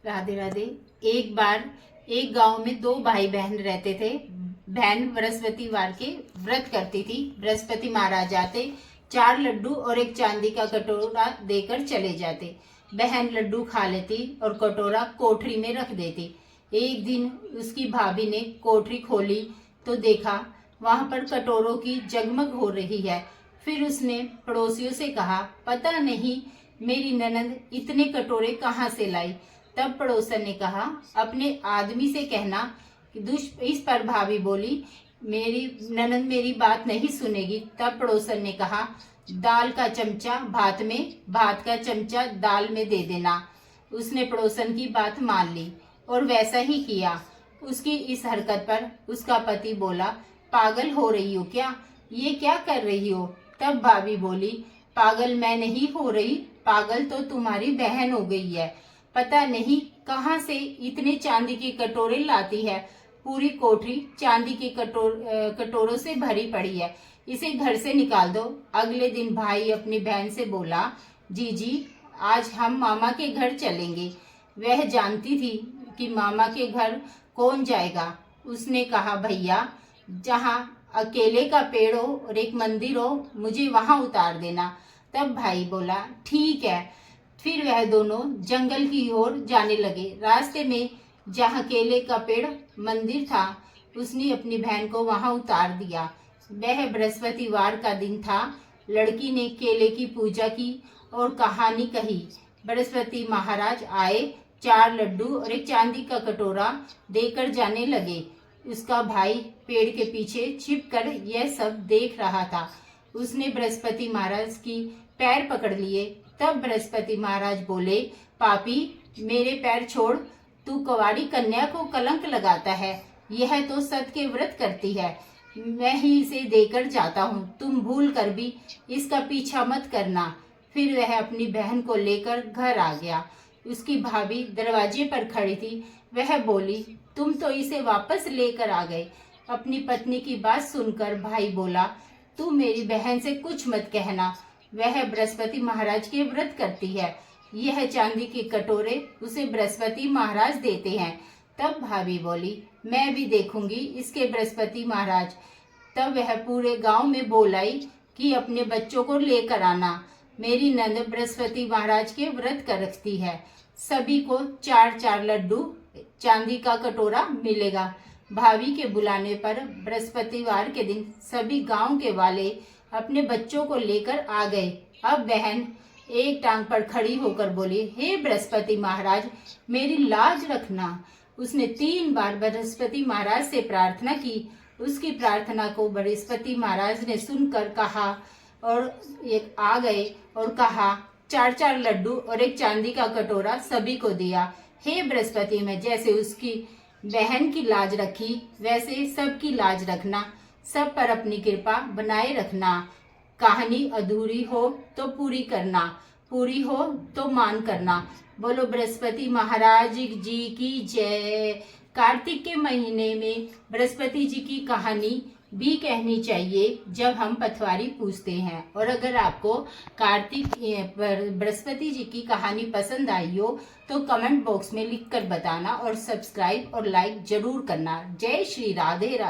राधे राधे। एक बार एक गांव में दो भाई बहन रहते थे। बहन बृहस्पतिवार के व्रत करती थी। बृहस्पति महाराज आते, 4 लड्डू और एक चांदी का कटोरा देकर चले जाते। बहन लड्डू खा लेती और कटोरा कोठरी में रख देती। एक दिन उसकी भाभी ने कोठरी खोली तो देखा वहां पर कटोरों की जगमग हो रही है। फिर उसने पड़ोसियों से कहा, पता नहीं मेरी ननद इतने कटोरे कहाँ से लाई। तब पड़ोसन ने कहा, अपने आदमी से कहना कि इस पर भाभी बोली, मेरी ननद मेरी बात नहीं सुनेगी। तब पड़ोसन ने कहा, दाल का चमचा भात में, भात का चमचा दाल में दे देना। उसने पड़ोसन की बात मान ली और वैसा ही किया। उसकी इस हरकत पर उसका पति बोला, पागल हो रही हो क्या, ये क्या कर रही हो। तब भाभी बोली, पागल मैं नहीं हो रही, पागल तो तुम्हारी बहन हो गई है। पता नहीं कहाँ से इतने चांदी के कटोरे लाती है। पूरी कोठरी चांदी के कटोरों से भरी पड़ी है। इसे घर से निकाल दो। अगले दिन भाई अपनी बहन से बोला, जीजी आज हम मामा के घर चलेंगे। वह जानती थी कि मामा के घर कौन जाएगा। उसने कहा, भैया जहाँ अकेले का पेड़ हो और एक मंदिर हो, मुझे वहां उतार देना। तब भाई बोला, ठीक है। फिर वह दोनों जंगल की ओर जाने लगे। रास्ते में जहाँ केले का पेड़ मंदिर था, उसने अपनी बहन को वहां उतार दिया। वह बृहस्पतिवार का दिन था। लड़की ने केले की पूजा की और कहानी कही। बृहस्पति महाराज आए, 4 लड्डू और एक चांदी का कटोरा देकर जाने लगे। उसका भाई पेड़ के पीछे छिपकर यह सब देख रहा था। उसने बृहस्पति महाराज की पैर पकड़ लिए। तब बृहस्पति महाराज बोले, पापी मेरे पैर छोड़, तू कुंवारी कन्या को कलंक लगाता है। यह तो सत के व्रत करती है, मैं ही इसे देकर जाता हूँ, तुम भूल कर भी इसका पीछा मत करना। फिर वह अपनी बहन को लेकर घर आ गया। उसकी भाभी दरवाजे पर खड़ी थी। वह बोली, तुम तो इसे वापस लेकर आ गए। अपनी पत्नी की बात सुनकर भाई बोला, तू मेरी बहन से कुछ मत कहना, वह बृहस्पति महाराज के व्रत करती है। यह चांदी के कटोरे उसे बृहस्पति महाराज देते हैं। तब भाभी बोली, मैं भी देखूंगी इसके बृहस्पति महाराज। तब वह पूरे गांव में बोल आई कि अपने बच्चों को लेकर आना, मेरी नंद बृहस्पति महाराज के व्रत कर रखती है। सभी को 4-4 लड्डू चांदी का कटोरा मिलेगा। भाभी के बुलाने पर बृहस्पतिवार के दिन सभी गांव के वाले अपने बच्चों को लेकर आ गए। अब बहन एक टांग पर खड़ी होकर बोली, हे बृहस्पति महाराज मेरी लाज रखना। उसने 3 बार बृहस्पति महाराज से प्रार्थना की। उसकी प्रार्थना को बृहस्पति महाराज ने सुनकर कहा और एक आ गए और कहा, 4-4 लड्डू और एक चांदी का कटोरा सभी को दिया। हे बृहस्पति, में जैसे उसकी बहन की लाज रखी वैसे सबकी लाज रखना, सब पर अपनी कृपा बनाए रखना। कहानी अधूरी हो तो पूरी करना, पूरी हो तो मान करना। बोलो बृहस्पति महाराज जी की जय। कार्तिक के महीने में बृहस्पति जी की कहानी भी कहनी चाहिए जब हम पथवारी पूजते हैं। और अगर आपको कार्तिक बृहस्पति जी की कहानी पसंद आई हो तो कमेंट बॉक्स में लिखकर बताना और सब्सक्राइब और लाइक जरूर करना। जय श्री राधे राधे।